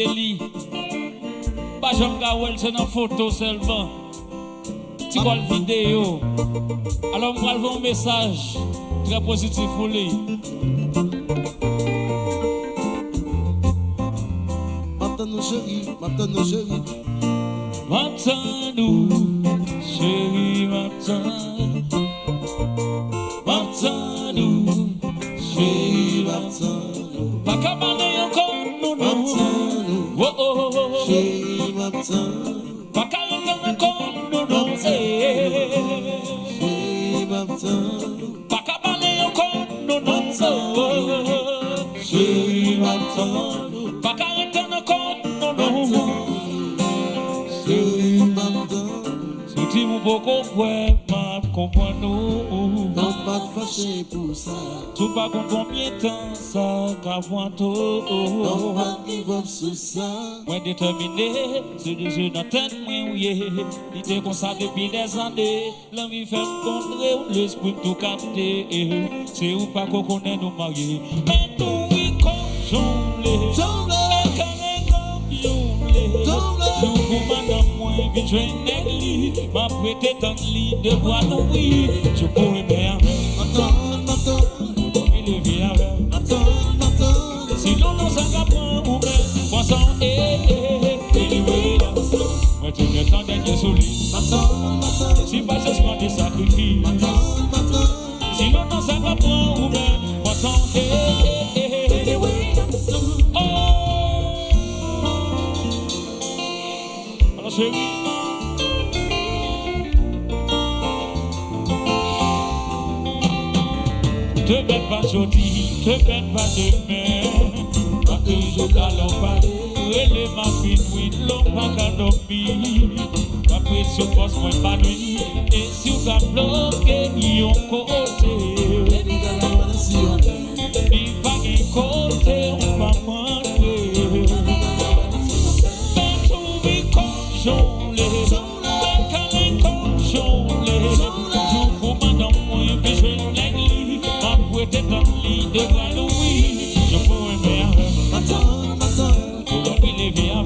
Eli, pas Jean Gawel, c'est une photo seulement. Tu vois la vidéo. Alors, moi, je vais un message très positif pour lui. Maintenant, chérie, maintenant, chérie. Maintenant, nous, chérie, maintenant. Maintenant, nous, chérie, maintenant. Pas qu'à parler encore, nous, nous. Oh, oh, oh, Chérie, maintenant. pas qu'à parler encore, nous, nous. Chérie, maintenant. Pas qu'à parler encore, nous, nous. Chérie, maintenant. Pas qu'à parler encore, nous, nous. Chérie, maintenant. Si vous pouvez comprendre, nous. Non, pas de fâcher pour ça. Tout pas combien de temps ça qu'avant tout. Non, pas de give up sur ça. Moi déterminé, c'est de jeu dans tête, moi oui. Il était comme ça depuis des années. L'envie fait me contrer, l'esprit tout capter. C'est où pas qu'on connaît nous marier. Mais tout oui comme jonglé. Mais carré comme jonglé. Nous pour madame moi, vite je n'ai m'a prêté tant de lit de bois non oui. Je pourrais bien. Attends. Il est bien. Attends. Si l'on nous a prend ou bien, poisson moi tu me temps d'être solide. Si pas seulement des sacrifices. Si l'on nous a prend ou bien, poisson oh. Alors chérie. Te bête pas aujourd'hui, te bête pas demain. Pas toujours à l'opale, relève ma fille, oui, l'homme pas qu'à dormir. Après ce poste, moi pas nuit. Et si vous avez bloqué, yon côté. Il va y côté, on va manger. Mais tout vit comme jonglé. Mais calé comme jonglé. Tout pour madame, moi, puis je l'ai. Ma t'es dans le lit de Guadeloupe. Je pourrais bien. Pour qu'il est bien.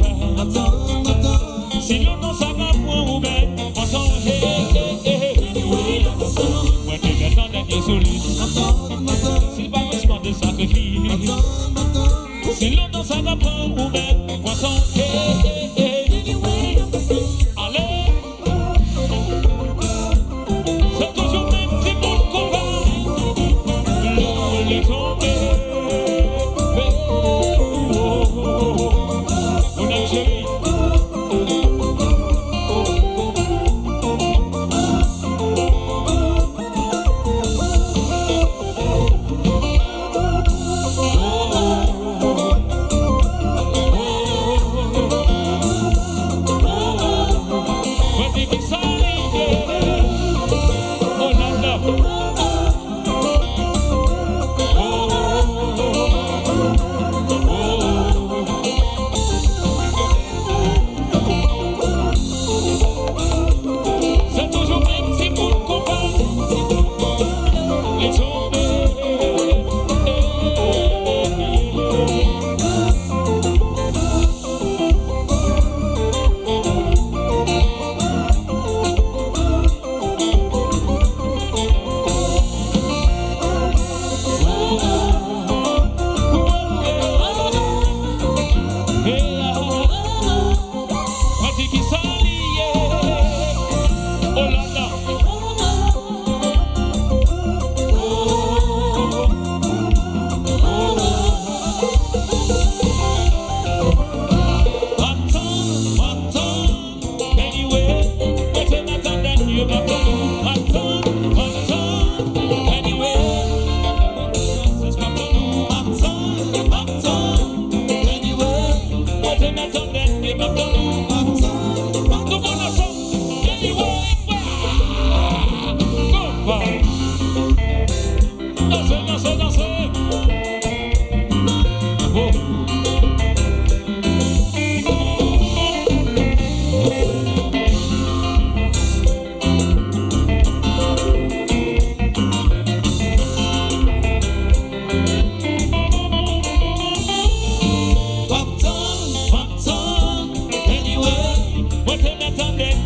Si l'on n'en sait pas point ou bien, on s'en moi tu me tends d'être solide. Si pas besoin de sacrifice. Si l'on n'en sait pas point ou bien, on s'en allez. C'est toujours même si mon combat. Les tombés. On a chéri.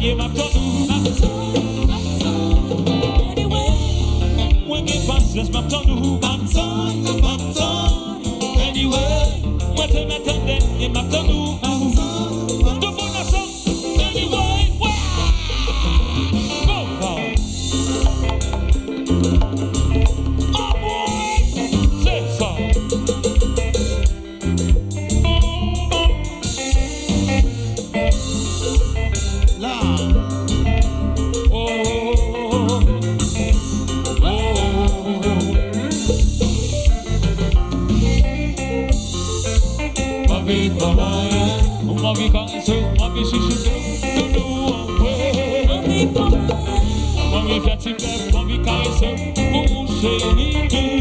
yeah, ma tonou. When you pass this, ma tonou. Anyway, what am I telling you, ma tonou? Tout le monde ensemble. Anyway, go, go. Oh boy, c'est ça. Là, Mommy can't so, mommy she should do away. Mommy flatty back, mommy can't so, who say me?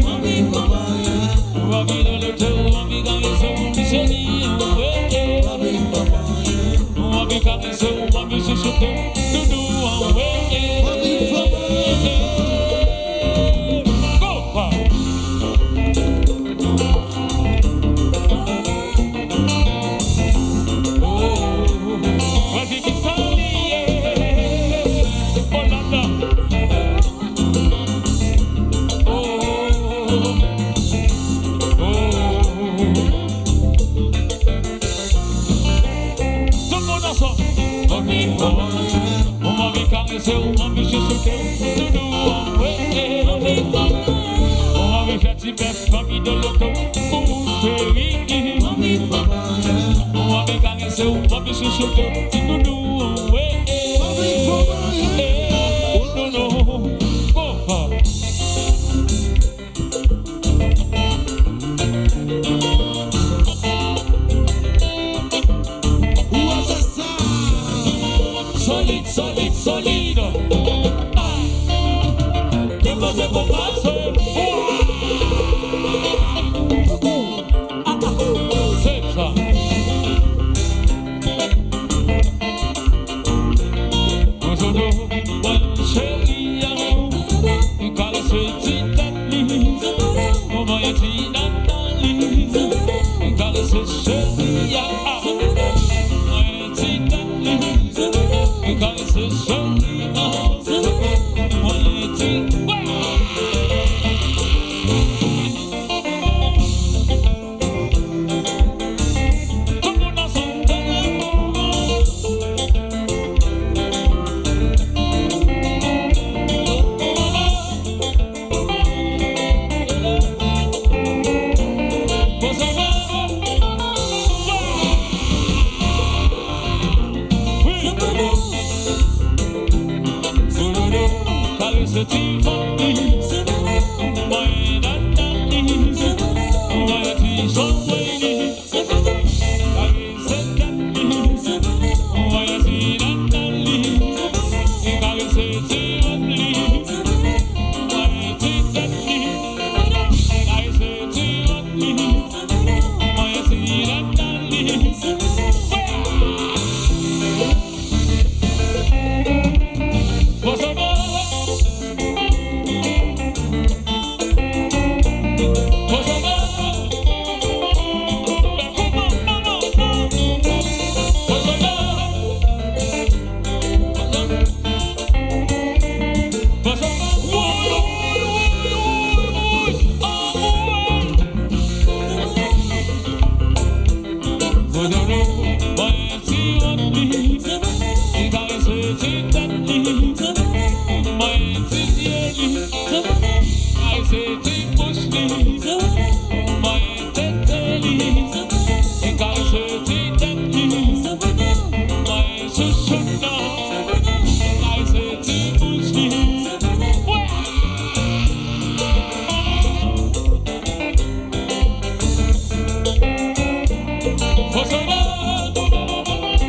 Mommy the little, mommy can't so, mommy say me away. Mommy can't so, mommy she should do away. Go, go. Solide, solide. Que você for fazer? C'est ça. Bonjour, bonne chérie, il caresse Titanic. Comment est-il dans l'île? Il caresse chérie, il caresse chérie.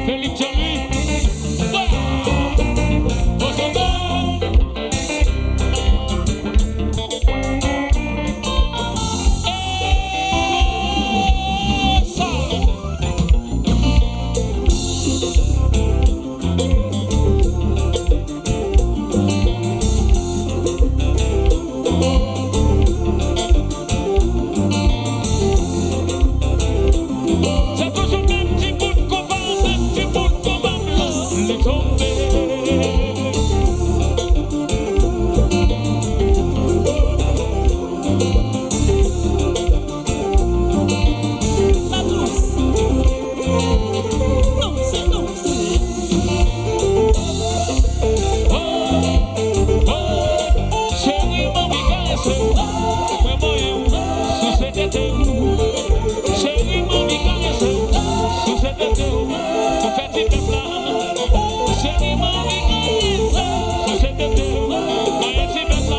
Félix Jerry. Non, c'est non, c'est. Chérie, mon bigasse, moi moyen, sous cette été, chérie, mon bigasse, sous cette été, pour faire tes peuple, chérie, mon bigasse, sous cette été, moyen tes peuple.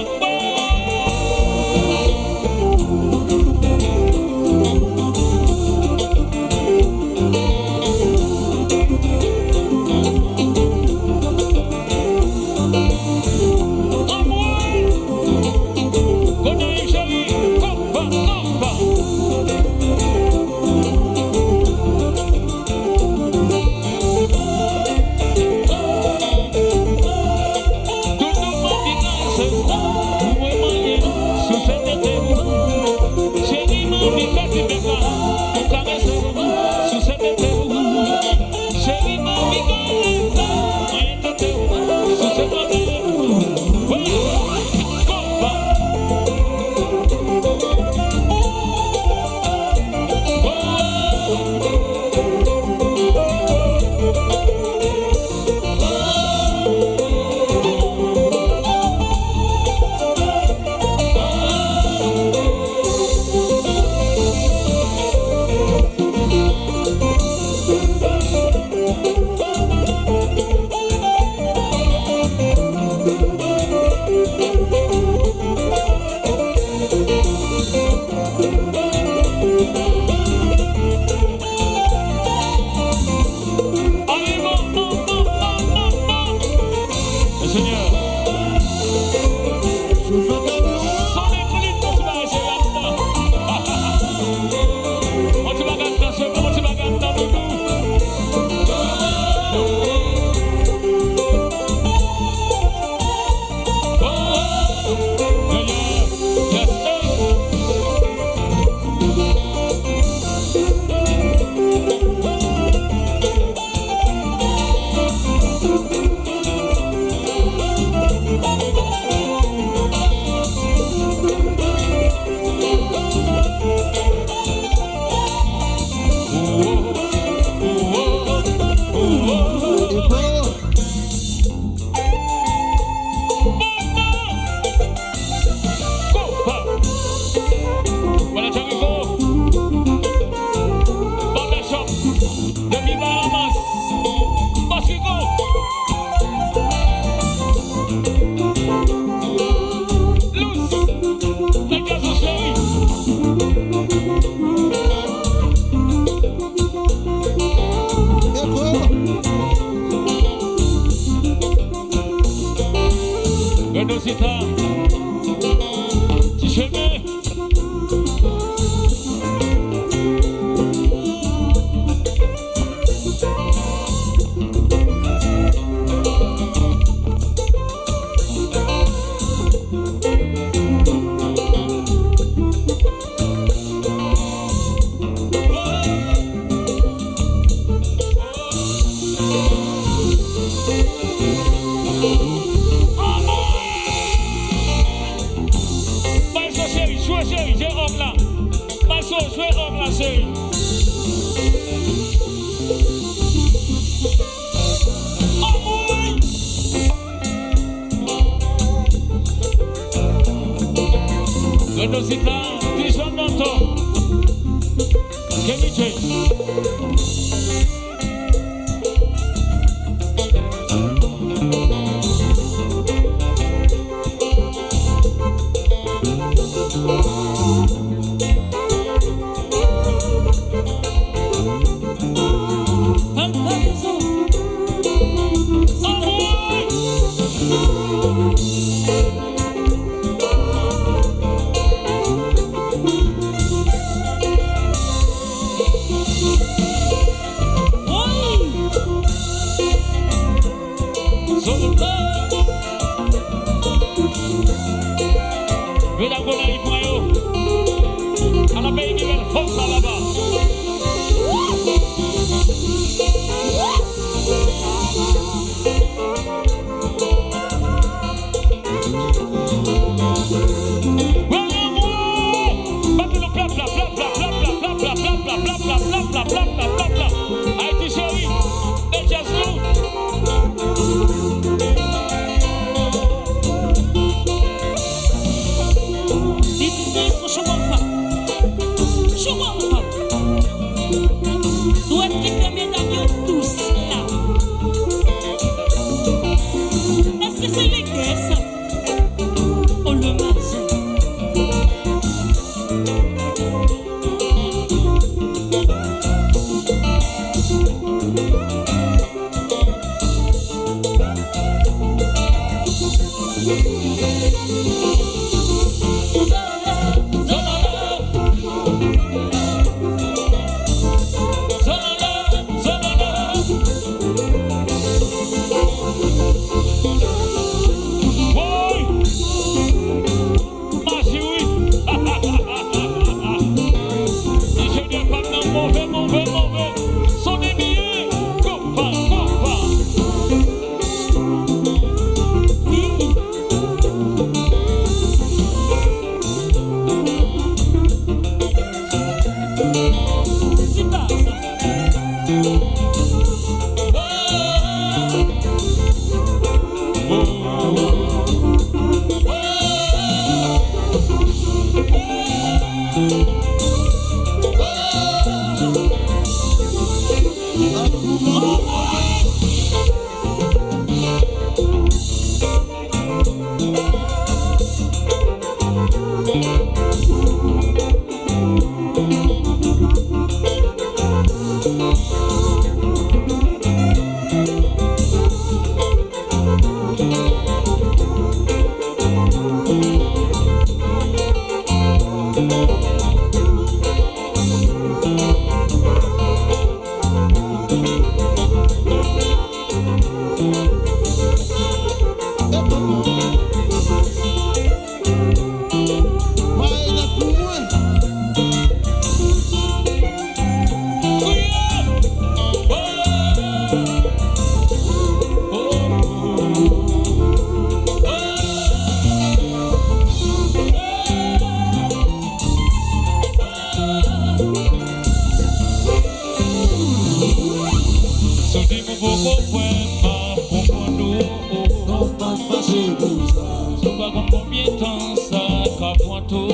Combien de temps ça qu'a tout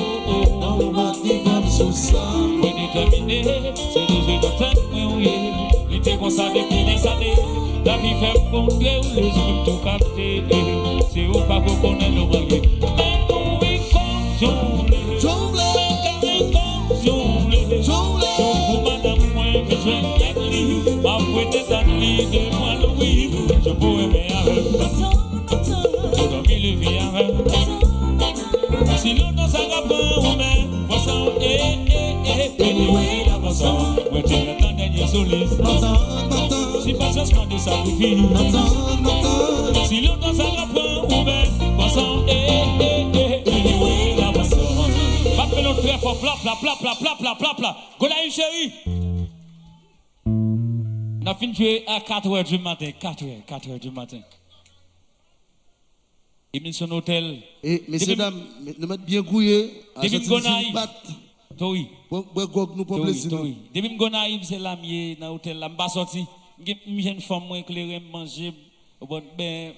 non pas vivre sous ça pour déterminer c'est nous de temps oui il était comme ça depuis des années la vie fait contrer les hommes tout capter c'est au pas qu'on connaît le moyen mais nous oui comme jongle pour madame moi que je n'ai pas prêté dans lit de moi oui je pourrais aimer avec dormir le vie avec si l'on dans sa rapport ou même poisson anyway la poisson ouais tu es dans dernier soliste si pas changement de sacrifice si l'on dans sa rapport ou même poisson anyway la poisson pas que l'on très fort pla Golaïm chéri on a fini de jouer à 4h du matin 4h du matin. Et son hôtel. Et messieurs dames, nous mettons bien couillé. Depuis Gonaïve. Oui. Nous pas plaisir. Depuis Gonaïve, c'est là, dans l'hôtel, là, je suis sorti. Je suis une femme, moi, éclairée, manger. Ben,